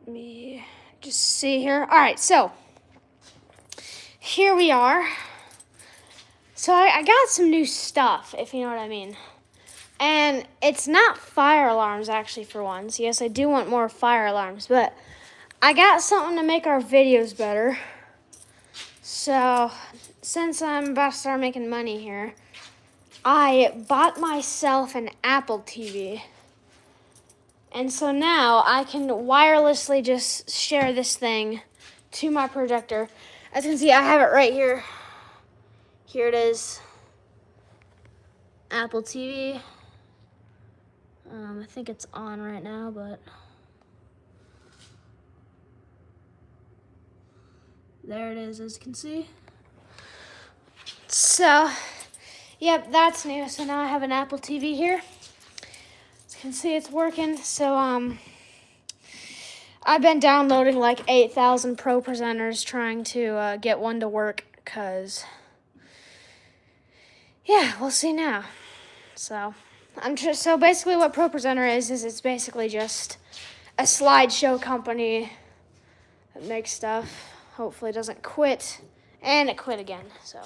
me just see here. All right, so here we are. So I got some new stuff, if you know what I mean. And it's not fire alarms, actually, for once. Yes, I do want more fire alarms, but I got something to make our videos better. So, since I'm about to start making money here, I bought myself an Apple TV. And so now I can wirelessly just share this thing to my projector. As you can see, I have it right here. Here it is. Apple TV. I think it's on right now, but there it is, as you can see. So, yep, that's new. So now I have an Apple TV here. As you can see, it's working. So, I've been downloading like 8,000 Pro presenters trying to get one to work, because, yeah, we'll see now. So basically what Pro Presenter is it's basically just a slideshow company that makes stuff. Hopefully it doesn't quit. And it quit again, so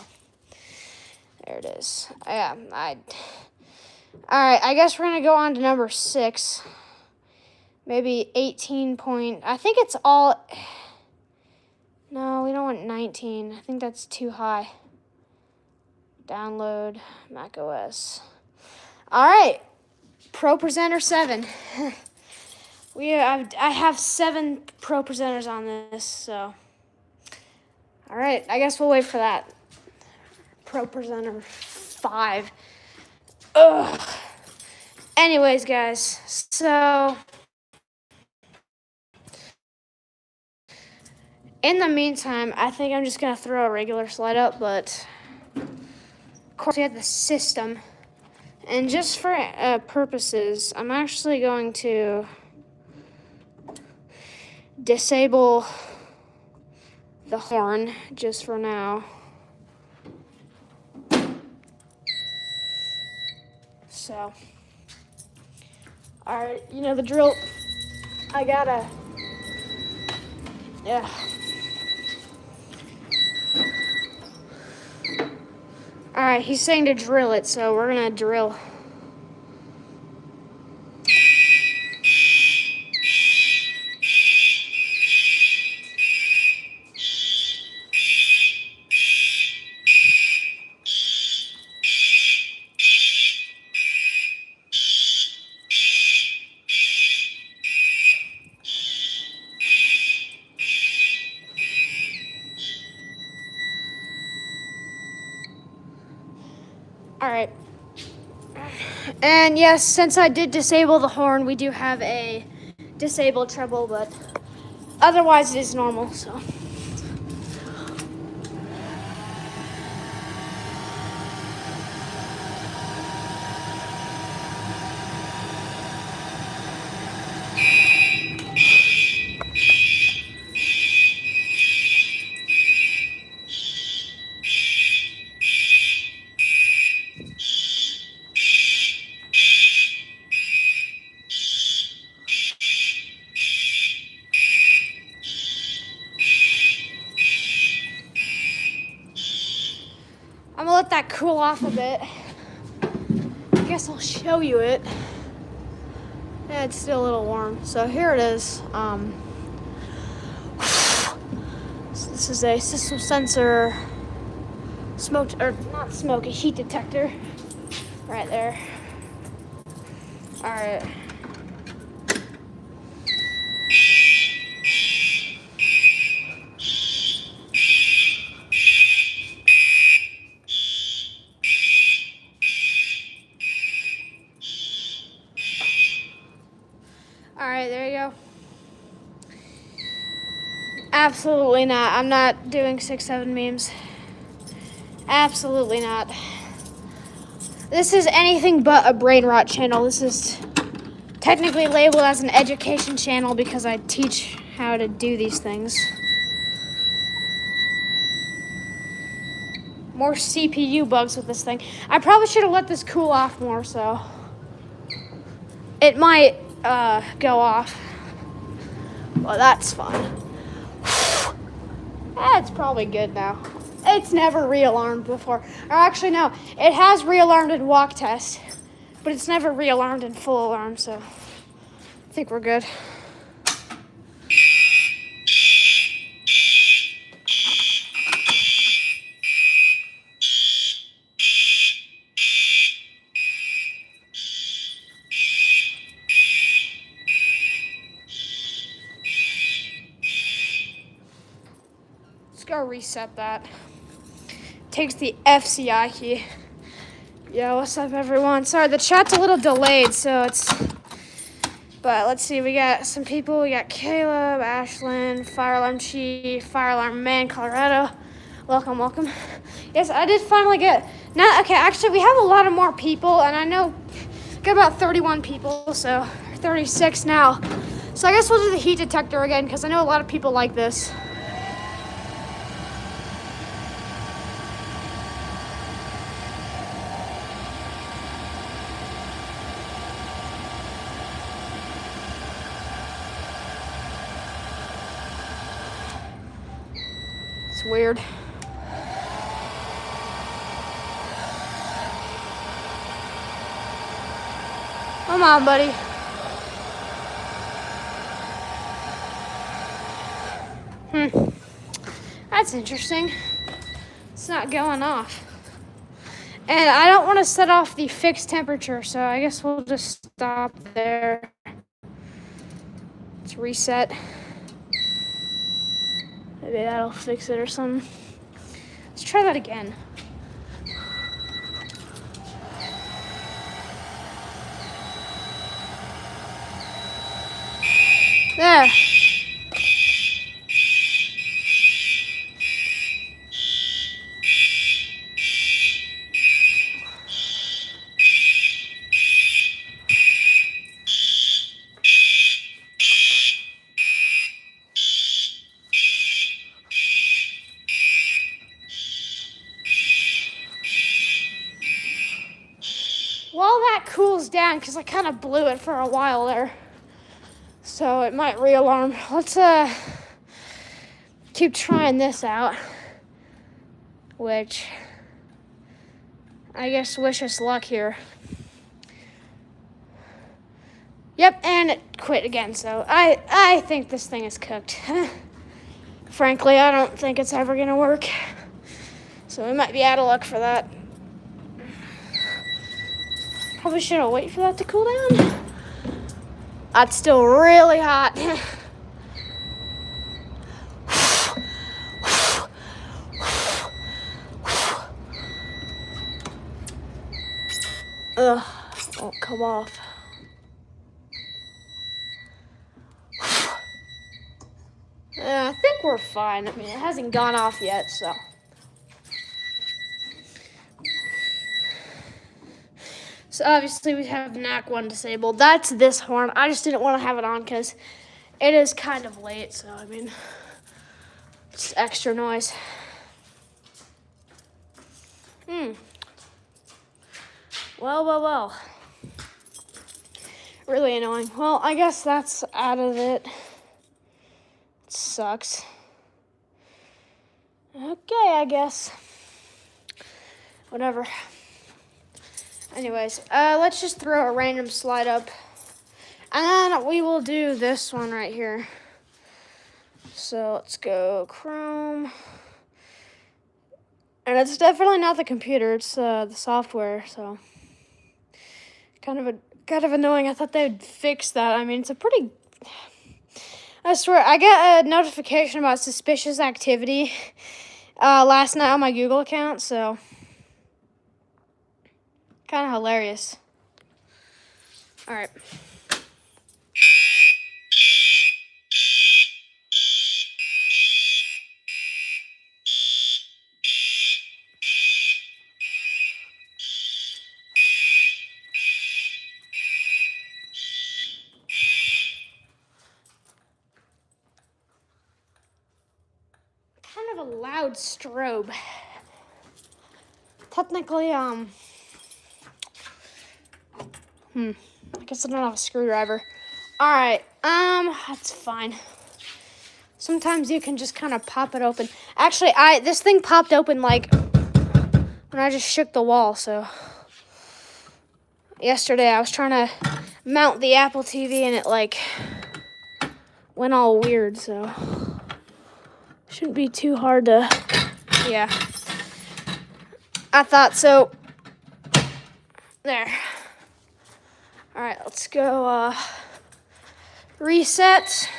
there it is. Yeah, alright, I guess we're gonna go on to number 6. Maybe 18 point, I think it's all, no, we don't want 19. I think that's too high. Download Mac OS. All right, Pro Presenter 7. I have 7 Pro Presenters on this, so. All right, I guess we'll wait for that. Pro Presenter 5. Ugh. Anyways, guys, so in the meantime, I think I'm just gonna throw a regular slide up, but of course we have the system. And just for purposes, I'm actually going to disable the horn just for now. So, alright, you know the drill. Yeah. Alright, he's saying to drill it, so we're gonna drill. Alright. And yes, since I did disable the horn, we do have a disabled treble, but otherwise it is normal, so. I'm gonna let that cool off a bit. I guess I'll show you it. Yeah, it's still a little warm. So here it is. So this is a system sensor, a heat detector, right there. All right. All right, there you go. Absolutely not. I'm not doing 6-7 memes. Absolutely not. This is anything but a brain rot channel. This is technically labeled as an education channel because I teach how to do these things. More CPU bugs with this thing. I probably should have let this cool off more, so it might go off. Well, that's fun. It's probably good now. It's never re-alarmed before. Or actually, no. It has re-alarmed in walk test, but it's never re-alarmed in full alarm, so I think we're good. Let's go reset that. Takes the FCI key. Yo, what's up, everyone? Sorry, the chat's a little delayed, so it's... But let's see, we got some people. We got Caleb, Ashlyn, Fire Alarm Chief, Fire Alarm Man, Colorado. Welcome, welcome. Yes, I did finally get... Now, okay, actually, we have a lot of more people, and I know we got about 31 people, so 36 now. So I guess we'll do the heat detector again, because I know a lot of people like this. It's weird. Come on, buddy. That's interesting. It's not going off. And I don't want to set off the fixed temperature, so I guess we'll just stop there. Let's reset. Maybe that'll fix it or something. Let's try that again. There. While that cools down, because I kind of blew it for a while there, so it might re-alarm. Let's keep trying this out, which I guess wish us luck here. Yep, and it quit again, so I think this thing is cooked. Frankly, I don't think it's ever gonna work, so we might be out of luck for that. Probably should have waited for that to cool down. That's still really hot. Ugh, won't come off. I think we're fine. I mean, it hasn't gone off yet, so. So obviously we have NAC 1 disabled. That's this horn. I just didn't want to have it on because it is kind of late. So, I mean, it's extra noise. Well. Really annoying. Well, I guess that's out of it. It sucks. Okay, I guess. Whatever. Anyways, let's just throw a random slide up. And then we will do this one right here. So let's go Chrome. And it's definitely not the computer, it's the software, so kind of annoying. I thought they'd fix that. I mean, it's a pretty... I swear, I got a notification about suspicious activity last night on my Google account, so... Kind of hilarious. All right. Kind of a loud strobe. Technically, I guess I don't have a screwdriver. All right, that's fine. sometimes you can just kind of pop it open. Actually, this thing popped open like when I just shook the wall. So yesterday I was trying to mount the Apple TV and it like went all weird. So shouldn't be too hard to, yeah. I thought so. There. All right, let's go reset.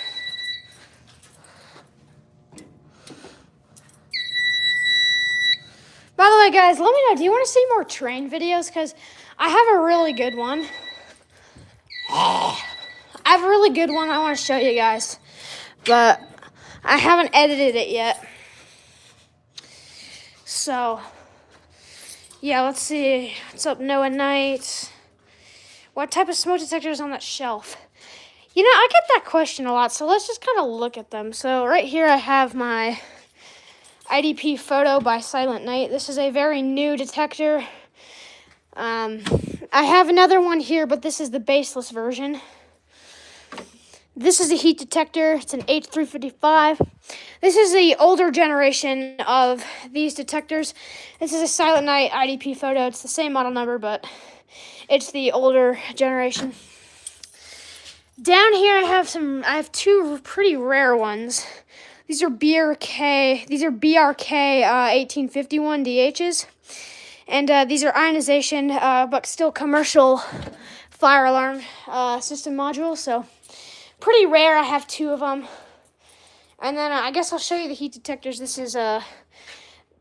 By the way, guys, let me know, do you want to see more train videos? Because I have a really good one. I have a really good one I want to show you guys. But I haven't edited it yet. So, yeah, let's see. What's up, Noah Knight? What type of smoke detector is on that shelf? You know, I get that question a lot, so let's just kind of look at them. So right here I have my IDP photo by Silent Night. This is a very new detector. I have another one here, but this is the baseless version. This is a heat detector. It's an H355. This is the older generation of these detectors. This is a Silent Night IDP photo. It's the same model number, but it's the older generation. Down here I have two pretty rare ones. These are BRK 1851 DHs. And these are ionization, but still commercial fire alarm system modules. So pretty rare. I have two of them. And then I guess I'll show you the heat detectors. This is,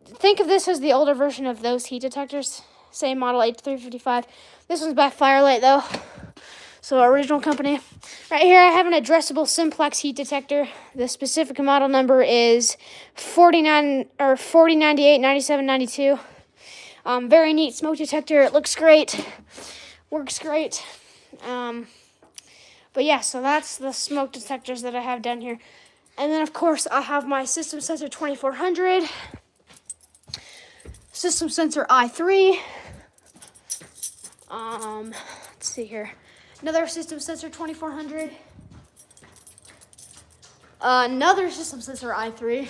think of this as the older version of those heat detectors. Same model, H355. This one's by Firelight, though. So original company. Right here I have an addressable simplex heat detector. The specific model number is 4098 9792. Very neat smoke detector. It looks great. Works great. But yeah, so that's the smoke detectors that I have down here. And then, of course, I have my System Sensor 2400, System Sensor i3. Let's see here. Another System Sensor 2400. Another System Sensor i3.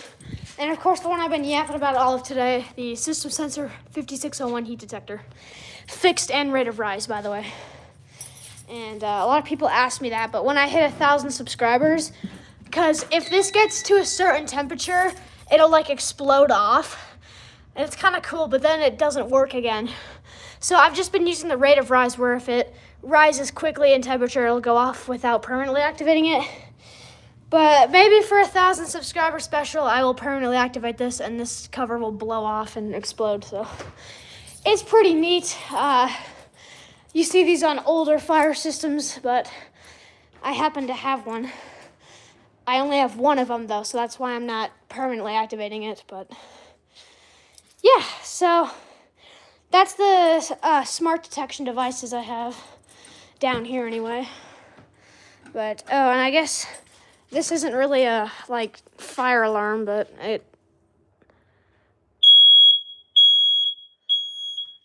And, of course, the one I've been yapping about all of today, the System Sensor 5601 heat detector. Fixed and rate of rise, by the way. And a lot of people ask me that, but when I hit 1,000 subscribers, because if this gets to a certain temperature, it'll like explode off. And it's kind of cool, but then it doesn't work again. So I've just been using the rate of rise, where if it rises quickly in temperature, it'll go off without permanently activating it. But maybe for 1,000 subscriber special, I will permanently activate this, and this cover will blow off and explode. So it's pretty neat. You see these on older fire systems, but I happen to have one. I only have one of them, though, so that's why I'm not permanently activating it. But yeah, so that's the smart detection devices I have down here anyway. But, oh, and I guess this isn't really a, like, fire alarm, but it's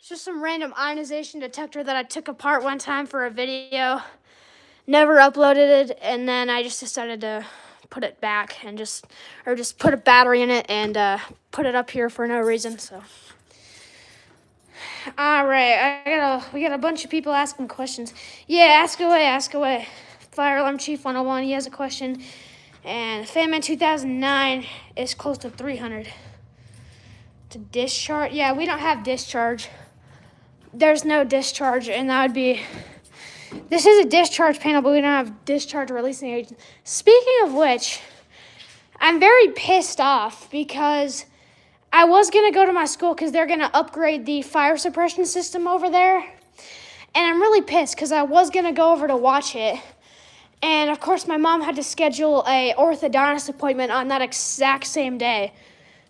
just some random ionization detector that I took apart one time for a video. Never uploaded it, and then I just decided to put it back and just put a battery in it and put it up here for no reason. So, all right, we got a bunch of people asking questions. Yeah, ask away. Fire Alarm Chief 101, he has a question, and Fanman 2009 is close to 300. To discharge, yeah, we don't have discharge. There's no discharge, and that would be. This is a discharge panel, but we don't have discharge releasing agent. Speaking of which, I'm very pissed off because I was going to go to my school because they're going to upgrade the fire suppression system over there. And I'm really pissed because I was going to go over to watch it. And, of course, my mom had to schedule a orthodontist appointment on that exact same day.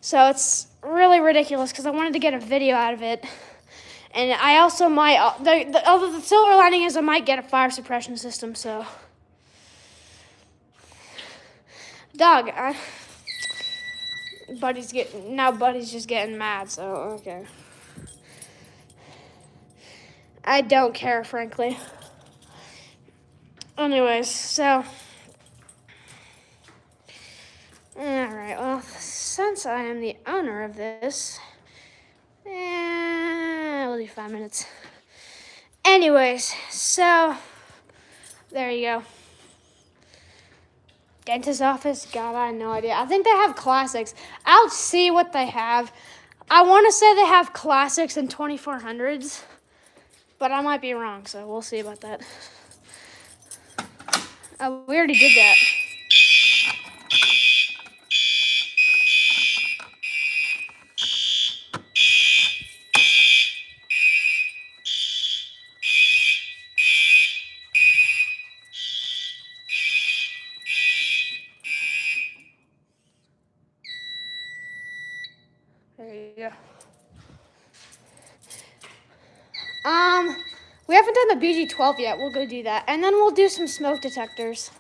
So it's really ridiculous because I wanted to get a video out of it. And I also might, the silver lining is I might get a fire suppression system, so. Dog, Buddy's just getting mad, so, okay. I don't care, frankly. Anyways, so. since I am the owner of this, we'll do 5 minutes. Anyways, so there you go. Dentist office? God, I have no idea. I think they have classics. I'll see what they have. I want to say they have classics and 2400s, but I might be wrong, so we'll see about that. We already did that. There you go. We haven't done the BG12 yet. We'll go do that. And then we'll do some smoke detectors.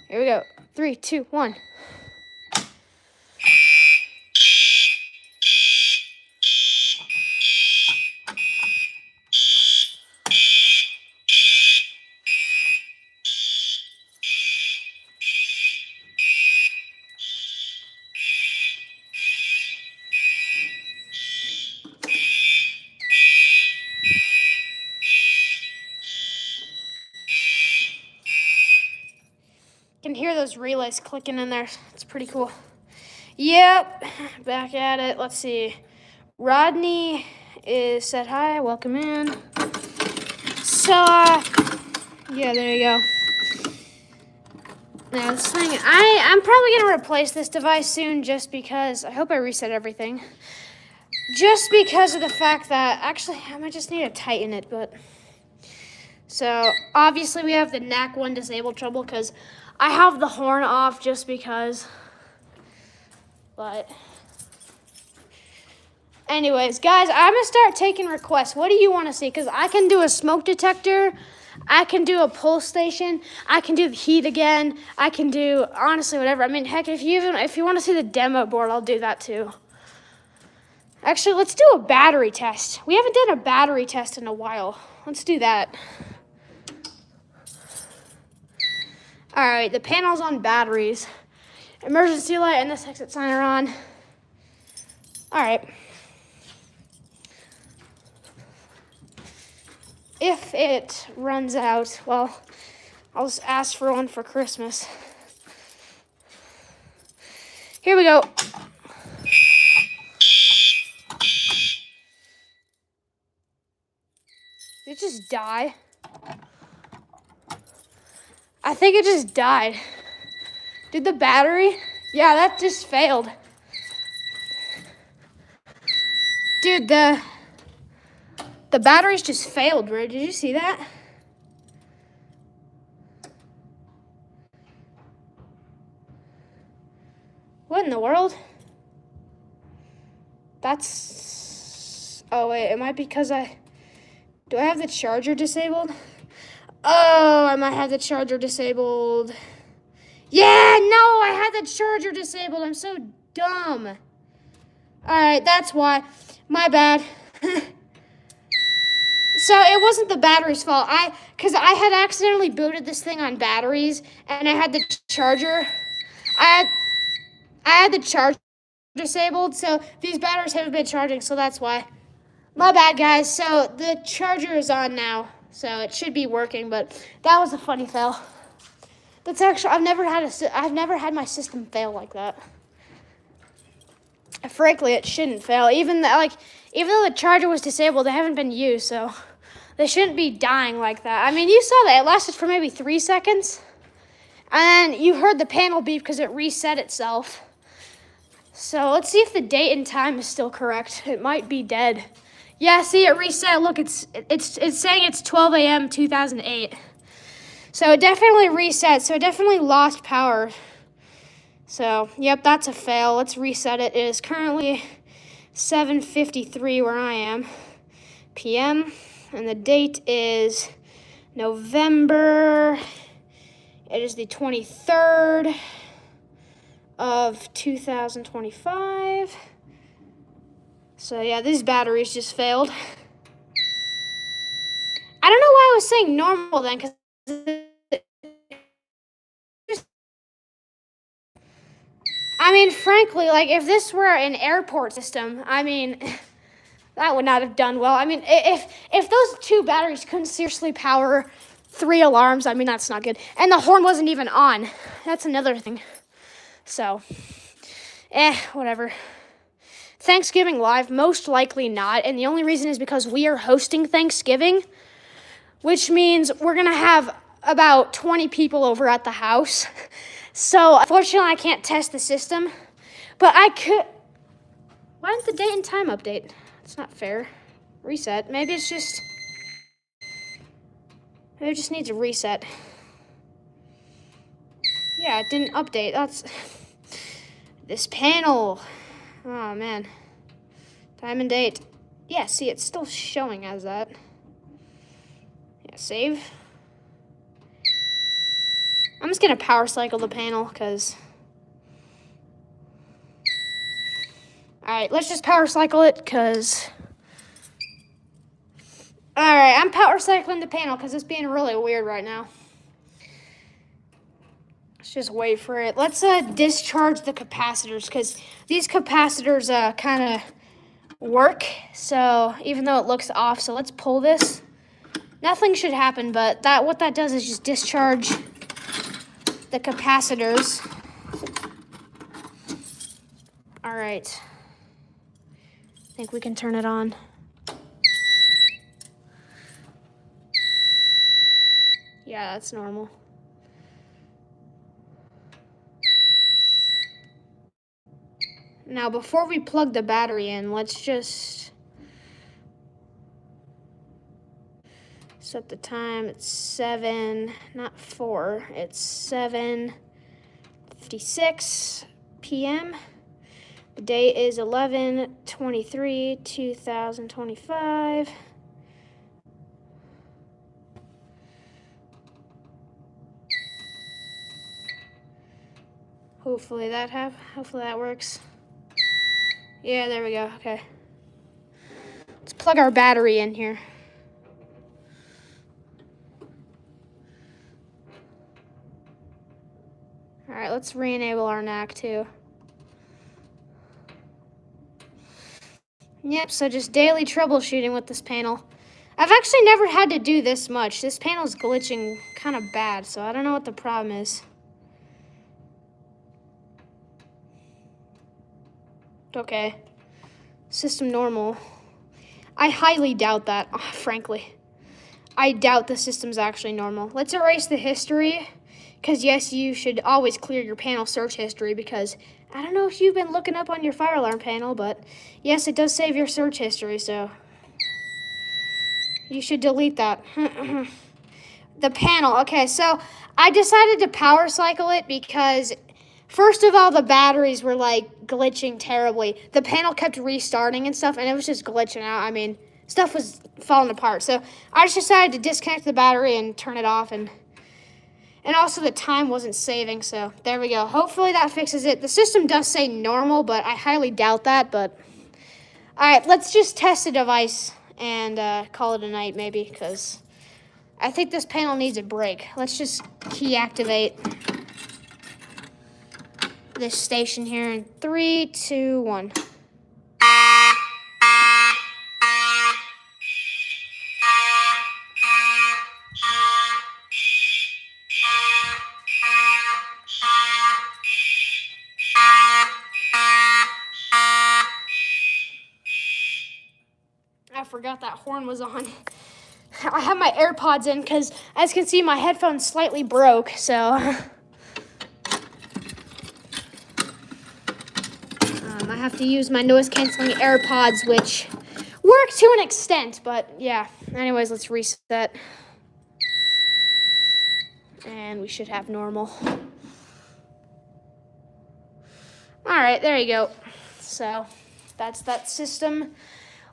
Here we go. 3, 2, 1. Can hear those relays clicking in there. It's pretty cool. Yep, back at it. Let's see. Rodney is said hi. Welcome in. So, yeah, there you go. Now this thing, I'm probably gonna replace this device soon, just because I hope I reset everything. Just because of the fact that actually I might just need to tighten it, but. So obviously we have the NAC 1 disabled trouble because I have the horn off just because. But anyways, guys, I'm going to start taking requests. What do you want to see? Because I can do a smoke detector. I can do a pulse station. I can do the heat again. I can do, honestly, whatever. I mean, heck, if you want to see the demo board, I'll do that too. Actually, let's do a battery test. We haven't done a battery test in a while. Let's do that. All right, the panel's on batteries. Emergency light and this exit sign are on. All right. If it runs out, well, I'll just ask for one for Christmas. Here we go. Did it just die? I think it just died. Did the battery? Yeah, that just failed. Dude, the batteries just failed, bro. Did you see that? What in the world? That's... Oh, wait. It might be because do I have the charger disabled? Oh, I might have the charger disabled. Yeah, no, I had the charger disabled. I'm so dumb. All right, that's why. My bad. So it wasn't the battery's fault. Because I had accidentally booted this thing on batteries, and I had the charger. I had the charger disabled, so these batteries haven't been charging, so that's why. My bad, guys. So the charger is on now, so it should be working. But that was a funny fail. That's actually I've never had my system fail like that. Frankly, it shouldn't fail. Even though the charger was disabled, they haven't been used, so they shouldn't be dying like that. I mean, you saw that it lasted for maybe 3 seconds, and then you heard the panel beep because it reset itself. So let's see if the date and time is still correct. It might be dead. Yeah, see, it reset. Look, it's saying it's 12 a.m. 2008. So it definitely reset. So it definitely lost power. So, yep, that's a fail. Let's reset it. It is currently 7:53 where I am, p.m. And the date is November. It is the 23rd of 2025. So, yeah, these batteries just failed. I don't know why I was saying normal then, because I mean, frankly, like, if this were an airport system, I mean, that would not have done well. I mean, if those 2 batteries couldn't seriously power 3 alarms, I mean, that's not good. And the horn wasn't even on. That's another thing. So, whatever. Thanksgiving Live, most likely not. And the only reason is because we are hosting Thanksgiving, which means we're going to have about 20 people over at the house. So, unfortunately, I can't test the system. But I could... Why didn't the date and time update? It's not fair. Reset. Maybe it just needs a reset. Yeah, it didn't update. That's... This panel. Oh, man. Time and date. Yeah, see, it's still showing as that. Yeah, save. I'm just going to power cycle the panel, because... Alright, let's just power cycle it, because... Alright, I'm power cycling the panel, because it's being really weird right now. Let's just wait for it. Let's discharge the capacitors, because these capacitors kind of work, so even though it looks off, so let's pull this. Nothing should happen, but what that does is just discharge the capacitors. All right. I think we can turn it on. Yeah, that's normal. Now, before we plug the battery in, let's just set the time. It's 7, not 4. It's 7:56 p.m. The date is 11/23/2025. Hopefully that works. Yeah, there we go. Okay. Let's plug our battery in here. All right, let's re-enable our NAC too. Yep, so just daily troubleshooting with this panel. I've actually never had to do this much. This panel's glitching kind of bad, so I don't know what the problem is. Okay. System normal. I highly doubt that, frankly. I doubt the system's actually normal. Let's erase the history, because yes, you should always clear your panel search history, because I don't know if you've been looking up on your fire alarm panel, but yes, it does save your search history, so you should delete that. The panel. Okay, so I decided to power cycle it because... First of all, the batteries were, like, glitching terribly. The panel kept restarting and stuff, and it was just glitching out. I mean, stuff was falling apart. So I just decided to disconnect the battery and turn it off. And also the time wasn't saving, so there we go. Hopefully that fixes it. The system does say normal, but I highly doubt that. But all right, let's just test the device and call it a night maybe, because I think this panel needs a break. Let's just key activate this station here in 3, 2, 1. I forgot that horn was on. I have my AirPods in because, as you can see, my headphones slightly broke, so... I have to use my noise-canceling AirPods, which work to an extent, but yeah. Anyways, let's reset. And we should have normal. All right, there you go. So that's that system.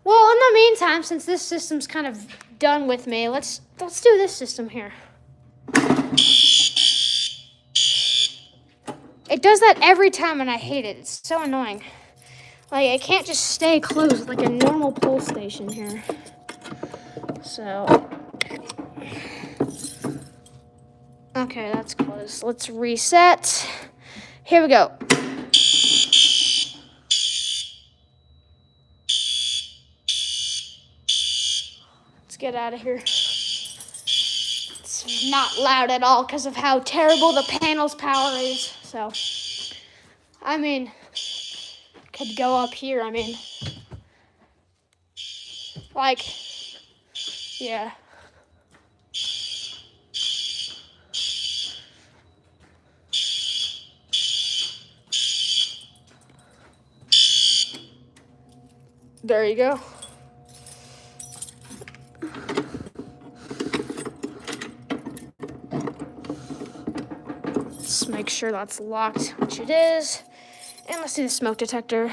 Well, in the meantime, since this system's kind of done with me, let's do this system here. It does that every time, and I hate it. It's so annoying. Like, it can't just stay closed like a normal pull station here. So, okay, that's closed. Let's reset. Here we go. get out of here. It's not loud at all because of how terrible the panel's power is. So, I mean, could go up here. I mean, like, yeah. There you go. Let's make sure that's locked, which it is. And let's do the smoke detector.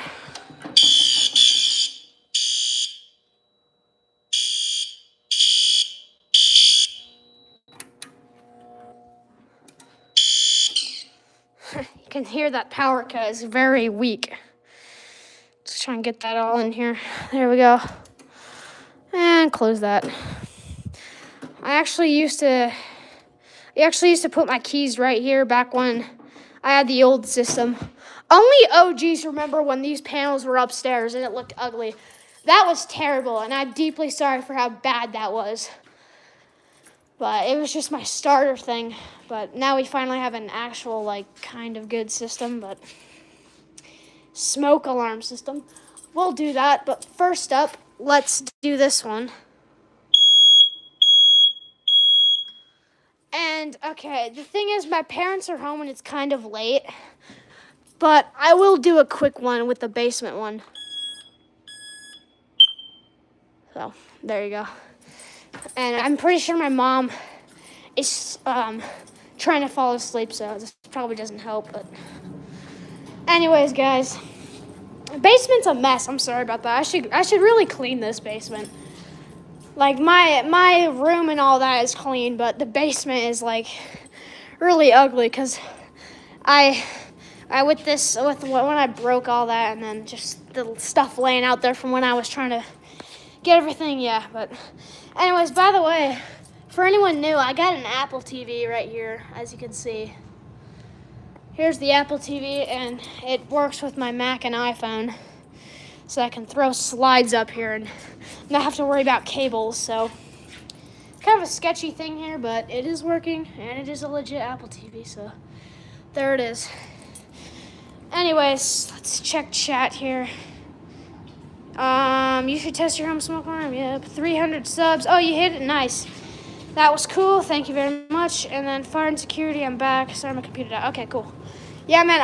You can hear that power cut is very weak. Let's try and get that all in here. There we go. And close that. I actually used to put my keys right here back when I had the old system. Only OGs remember when these panels were upstairs and it looked ugly. That was terrible, and I'm deeply sorry for how bad that was. But it was just my starter thing. But now we finally have an actual, like, kind of good system, but smoke alarm system. We'll do that, but first up, let's do this one. And, okay, the thing is, my parents are home and it's kind of late, but I will do a quick one with the basement one. So, there you go. And I'm pretty sure my mom is trying to fall asleep, so this probably doesn't help, but anyways, guys, the basement's a mess. I'm sorry about that. I should really clean this basement. Like, my room and all that is clean, but the basement is, like, really ugly because when I broke all that and then just the stuff laying out there from when I was trying to get everything, yeah. But anyways, by the way, for anyone new, I got an Apple TV right here, as you can see. Here's the Apple TV, and it works with my Mac and iPhone. So I can throw slides up here and not have to worry about cables. So kind of a sketchy thing here, but it is working, and it is a legit Apple TV. So there it is. Anyways, let's check chat here. You should test your home smoke alarm. Yep, 300 subs. Oh, you hit it. Nice. That was cool. Thank you very much. And then fire and security. I'm back. Sorry, my computer died. Okay, cool. Yeah, man.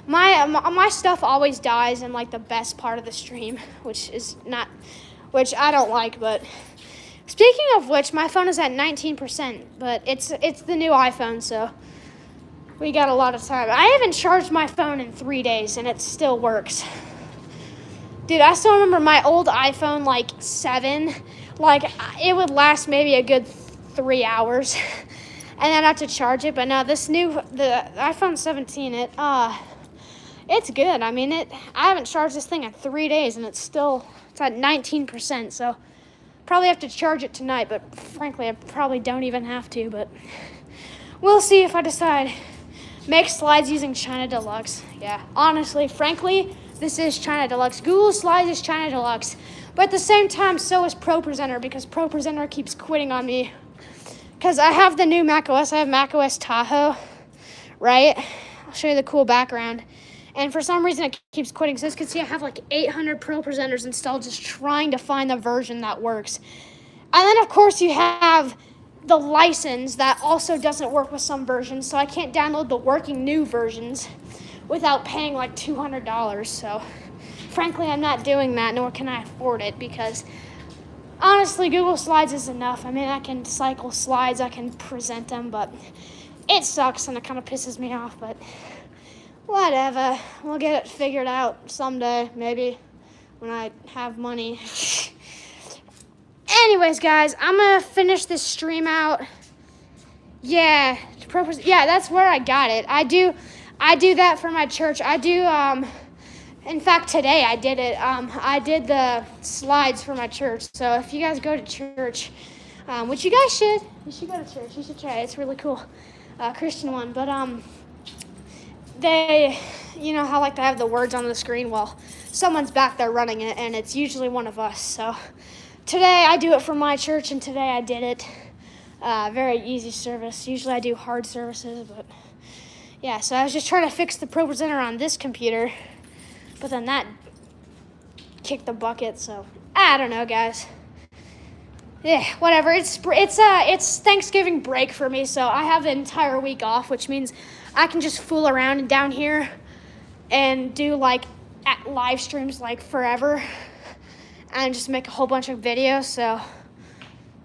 My stuff always dies in like the best part of the stream, which I don't like. But speaking of which, my phone is at 19%, but it's the new iPhone, so we got a lot of time. I haven't charged my phone in 3 days, and it still works. Dude, I still remember my old iPhone, like, 7. Like, it would last maybe a good 3 hours. And then I have to charge it. But now the iPhone 17, it's good. I mean, I haven't charged this thing in 3 days, and it's at 19%. So probably have to charge it tonight. But frankly, I probably don't even have to. But we'll see if I decide. Make slides using China Deluxe. Yeah, honestly, frankly, this is China Deluxe. Google Slides is China Deluxe. But at the same time, so is ProPresenter, because ProPresenter keeps quitting on me. Because I have the new macOS. I have macOS Tahoe, right? I'll show you the cool background. And for some reason, it keeps quitting. So as you can see, I have like 800 ProPresenters installed just trying to find the version that works. And then, of course, you have the license that also doesn't work with some versions. So I can't download the working new versions without paying like $200. So frankly, I'm not doing that, nor can I afford it, because honestly, Google Slides is enough. I mean, I can cycle slides, I can present them, but it sucks and it kind of pisses me off, but whatever. We'll get it figured out someday, maybe, when I have money. Anyways, guys, I'm going to finish this stream out. Yeah, that's where I got it. I do that for my church. In fact, today I did it. I did the slides for my church. So if you guys go to church, which you guys should go to church. You should try it. It's really cool. Christian one. But they, how like they have the words on the screen? Well, someone's back there running it, and it's usually one of us. So today I do it for my church, and today I did it. Very easy service. Usually I do hard services, but yeah, so I was just trying to fix the Pro Presenter on this computer, but then that kicked the bucket, so I don't know, guys. Yeah, whatever. It's Thanksgiving break for me, so I have the entire week off, which means I can just fool around down here and do like live streams like forever and just make a whole bunch of videos. So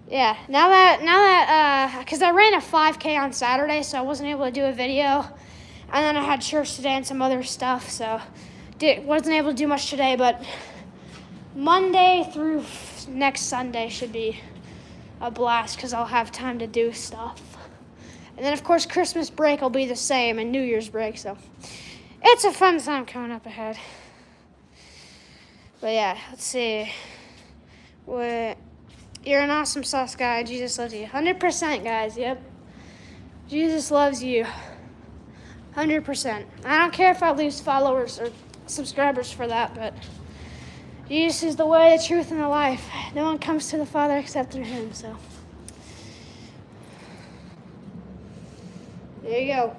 yeah, now that because I ran a 5K on Saturday, so I wasn't able to do a video, and then I had church today and some other stuff, so wasn't able to do much today, but Monday through next Sunday should be a blast because I'll have time to do stuff. And then, of course, Christmas break will be the same, and New Year's break, so it's a fun time coming up ahead. But yeah, let's see. You're an awesome sauce guy. Jesus loves you. 100%, guys. Yep. Jesus loves you. 100%. I don't care if I lose followers or subscribers for that, but Jesus is the way, the truth, and the life. No one comes to the Father except through him, so there you go.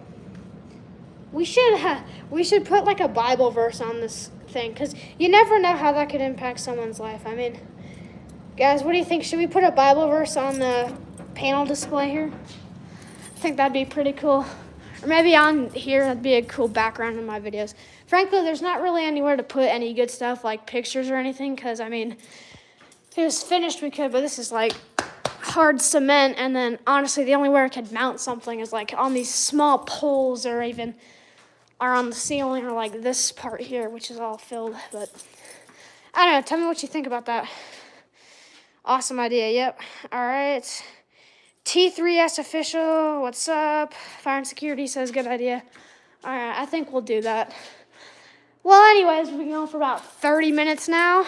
We should put like a Bible verse on this thing, because you never know how that could impact someone's life. I mean, guys, what do you think? Should we put a Bible verse on the panel display here? I think that'd be pretty cool. Or maybe on here, that'd be a cool background in my videos. Frankly, there's not really anywhere to put any good stuff like pictures or anything, because, I mean, if it was finished, we could, but this is like hard cement, and then honestly, the only way I could mount something is like on these small poles or even are on the ceiling or like this part here, which is all filled, but I don't know. Tell me what you think about that. Awesome idea, yep. All right. T3S official, what's up? Fire and security says good idea. All right, I think we'll do that. Well, anyways, we've been going for about 30 minutes now.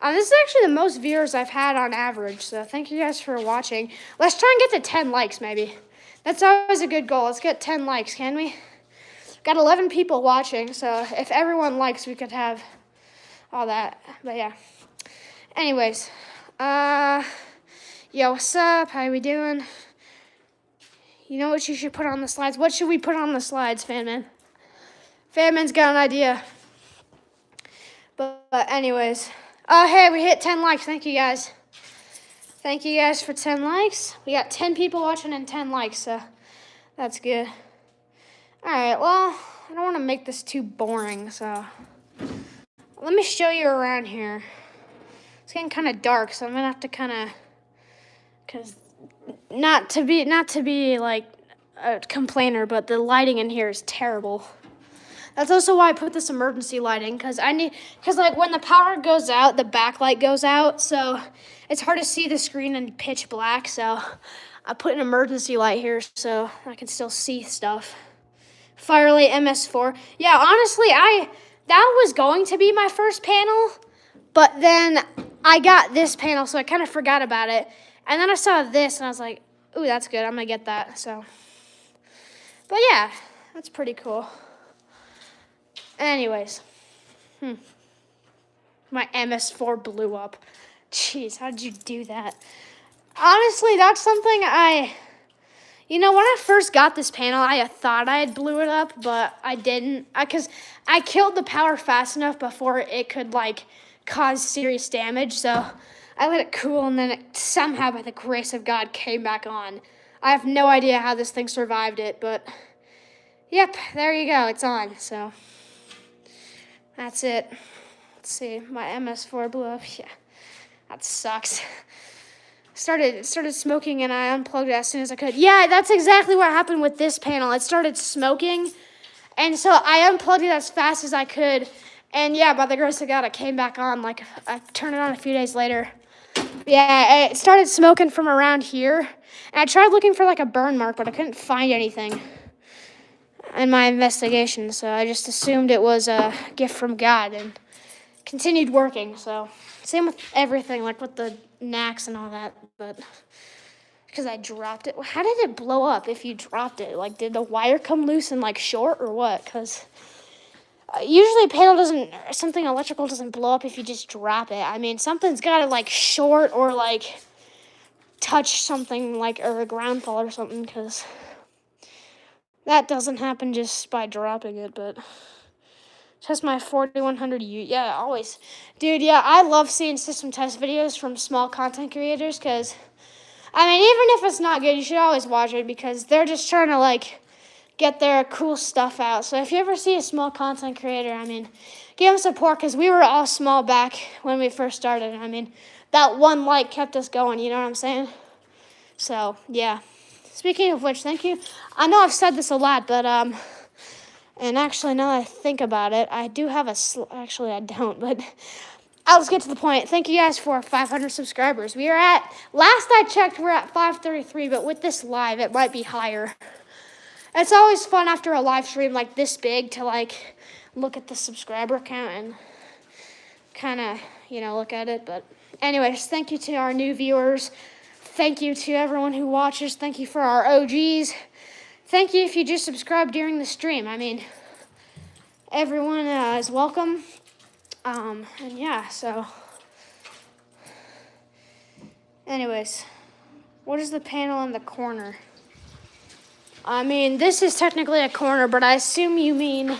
This is actually the most viewers I've had on average, so thank you guys for watching. Let's try and get to 10 likes, maybe. That's always a good goal. Let's get 10 likes, can we? Got 11 people watching, so if everyone likes, we could have all that. But yeah. Anyways, yo, what's up? How we doing? You know what you should put on the slides? What should we put on the slides, Fanman? Fanman's got an idea. But anyways. Hey, we hit 10 likes. Thank you, guys. Thank you, guys, for 10 likes. We got 10 people watching and 10 likes, so that's good. All right, well, I don't want to make this too boring, so let me show you around here. It's getting kind of dark, so I'm going to have to kind of, because not to be like a complainer, but the lighting in here is terrible. That's also why I put this emergency lighting, because like when the power goes out, the backlight goes out, so it's hard to see the screen in pitch black, so I put an emergency light here so I can still see stuff. Firelight MS4. Yeah, honestly, that was going to be my first panel, but then I got this panel, so I kind of forgot about it. And then I saw this, and I was like, ooh, that's good. I'm going to get that. So, but yeah, that's pretty cool. Anyways. My MS4 blew up. Jeez, how did you do that? Honestly, that's something when I first got this panel, I thought I had blew it up, but I didn't. Because I killed the power fast enough before it could, like, cause serious damage. So I let it cool, and then it somehow, by the grace of God, came back on. I have no idea how this thing survived it, but yep, there you go. It's on, so that's it. Let's see, my MS4 blew up. Yeah, that sucks. Started smoking, and I unplugged it as soon as I could. Yeah, that's exactly what happened with this panel. It started smoking, and so I unplugged it as fast as I could. And yeah, by the grace of God, it came back on. Like, I turned it on a few days later. Yeah, it started smoking from around here. And I tried looking for, like, a burn mark, but I couldn't find anything in my investigation. So I just assumed it was a gift from God and continued working. So same with everything, like with the knacks and all that. But because I dropped it. How did it blow up if you dropped it? Like, did the wire come loose and, like, short or what? Because Usually something electrical doesn't blow up if you just drop it. I mean, something's got to, like, short or, like, touch something, like, or a ground fault or something, because that doesn't happen just by dropping it, but test my 4100U. Yeah, always. Dude, yeah, I love seeing system test videos from small content creators, because, I mean, even if it's not good, you should always watch it, because they're just trying to, like, get their cool stuff out. So if you ever see a small content creator, I mean, give them support, because we were all small back when we first started. I mean, that one like kept us going, you know what I'm saying? So, yeah. Speaking of which, thank you. I know I've said this a lot, but, and actually, now that I think about it, I do have actually, I don't, but I'll just get to the point. Thank you guys for 500 subscribers. We are at, last I checked, we're at 533, but with this live, it might be higher. It's always fun after a live stream like this big to, like, look at the subscriber count and kind of, you know, look at it. But anyways, thank you to our new viewers. Thank you to everyone who watches. Thank you for our OGs. Thank you if you just subscribe during the stream. I mean, everyone is welcome. And yeah, so. Anyways, what is the panel in the corner? I mean, this is technically a corner, but I assume you mean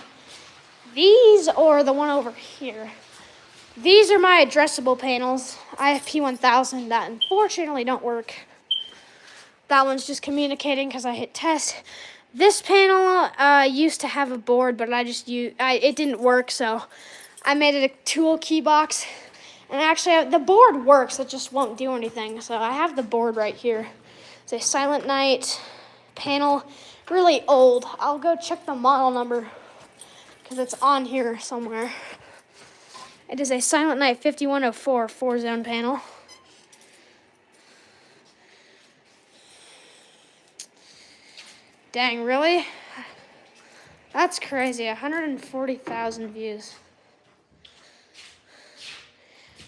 these or the one over here. These are my addressable panels, IFP1000, that unfortunately don't work. That one's just communicating because I hit test. This panel used to have a board, but it didn't work, so I made it a tool key box. And actually, the board works, it just won't do anything. So I have the board right here. It's a Silent Night panel, really old. I'll go check the model number because it's on here somewhere. It is a Silent Night 5104 4-zone panel. Dang, really? That's crazy. 140,000 views.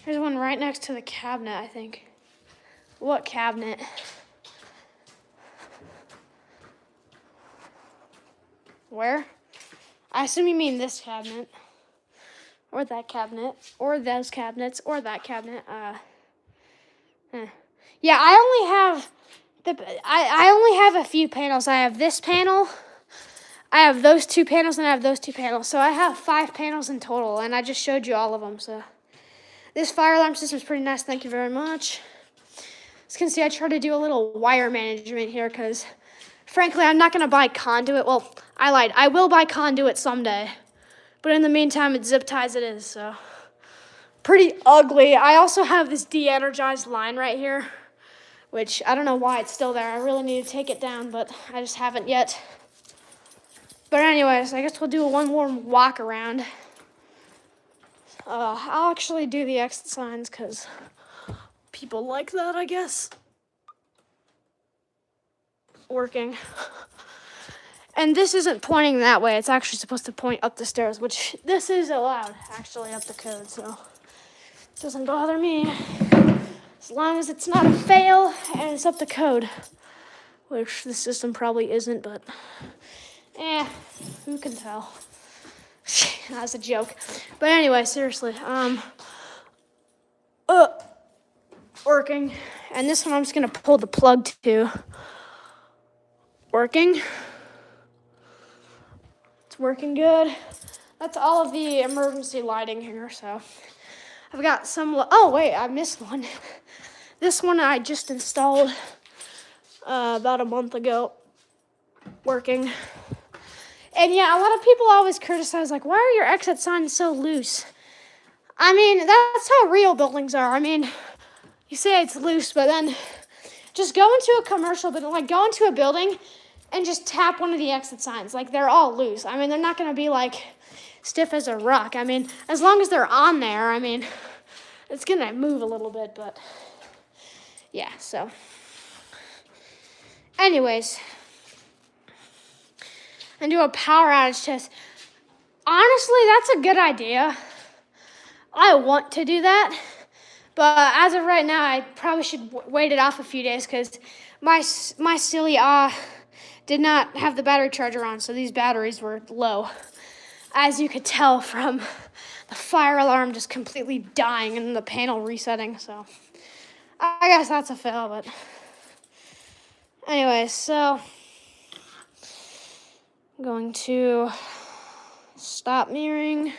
There's one right next to the cabinet, I think. What cabinet? Where? I assume you mean this cabinet, or that cabinet, or those cabinets, or that cabinet. Yeah, I only have a few panels. I have this panel, I have those two panels, and I have those two panels. So I have 5 panels in total, and I just showed you all of them. So this fire alarm system is pretty nice. Thank you very much. As you can see, I try to do a little wire management here because, frankly, I'm not going to buy conduit. Well, I lied. I will buy conduit someday. But in the meantime, it's zip ties it is, so. Pretty ugly. I also have this de-energized line right here, which I don't know why it's still there. I really need to take it down, but I just haven't yet. But anyways, I guess we'll do one more walk around. I'll actually do the exit signs because people like that, I guess. Working. And this isn't pointing that way. It's actually supposed to point up the stairs, which this is allowed, actually, up the code, so it doesn't bother me. As long as it's not a fail and it's up the code, which the system probably isn't, but who can tell? That was a joke. But anyway, seriously, working. And this one I'm just gonna pull the plug to. Working. It's working good. That's all of the emergency lighting here, so I've got some, oh wait, I missed one. This one I just installed about a month ago, working. And yeah, a lot of people always criticize, like, why are your exit signs so loose? I mean, that's how real buildings are. I mean, you say it's loose, but then just go into a commercial building, like go into a building and just tap one of the exit signs. Like, they're all loose. I mean, they're not going to be, like, stiff as a rock. I mean, as long as they're on there, I mean, it's going to move a little bit, but yeah, so. Anyways, and do a power outage test. Honestly, that's a good idea. I want to do that, but as of right now, I probably should wait it off a few days because my silly did not have the battery charger on, so these batteries were low. as you could tell from the fire alarm just completely dying and the panel resetting. So I guess that's a fail, but anyway, so I'm going to stop mirroring,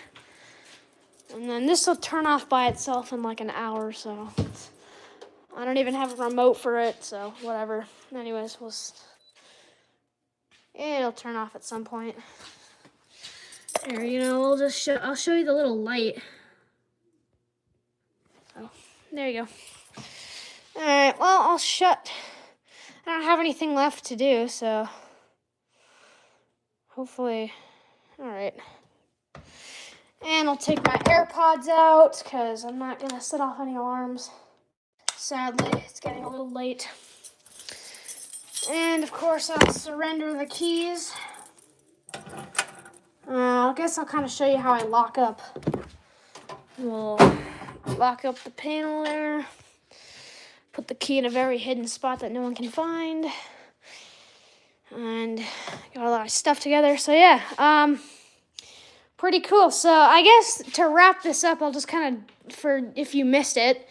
and then this will turn off by itself in like an hour or so. I don't even have a remote for it, so whatever. Anyways, it'll turn off at some point. Here, I'll show you the little light. So, there you go. All right, well, I don't have anything left to do, so hopefully, all right. And I'll take my AirPods out because I'm not gonna set off any alarms. Sadly, it's getting a little late. And of course, I'll surrender the keys. I guess I'll kind of show you how I lock up. We'll lock up the panel there. Put the key in a very hidden spot that no one can find. And got a lot of stuff together. So yeah, pretty cool. So I guess to wrap this up, I'll just kind of, for if you missed it,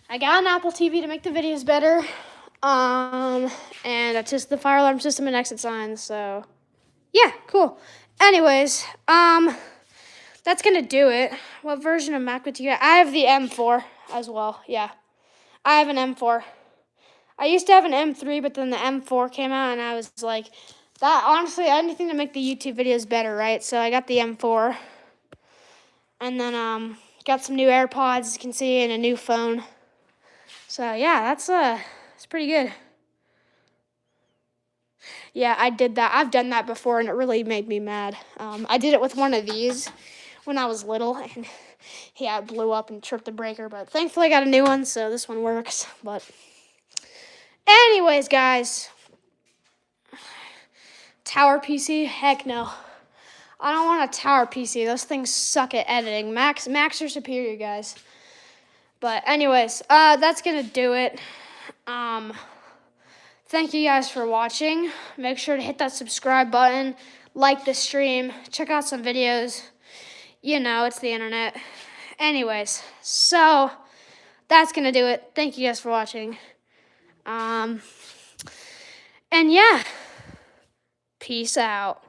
I got an Apple TV to make the videos better. And it's just the fire alarm system and exit signs. So yeah, cool. Anyways, that's gonna do it. What version of MacBook do you get? I have the M4 as well. Yeah, I have an M4. I used to have an M3, but then the M4 came out, and I was like, that honestly, anything to make the YouTube videos better, right? So I got the M4, and then got some new AirPods, as you can see, and a new phone. So yeah, it's pretty good. Yeah, I did that. I've done that before, and it really made me mad. I did it with one of these when I was little, and yeah, it blew up and tripped the breaker, but thankfully I got a new one, so this one works. But anyways, guys, tower PC? Heck no. I don't want a tower PC. Those things suck at editing. Macs are superior, guys. But anyways, that's gonna do it. Thank you guys for watching. Make sure to hit that subscribe button, like the stream, check out some videos. You know, it's the internet. Anyways, so that's gonna do it. Thank you guys for watching. And yeah, peace out.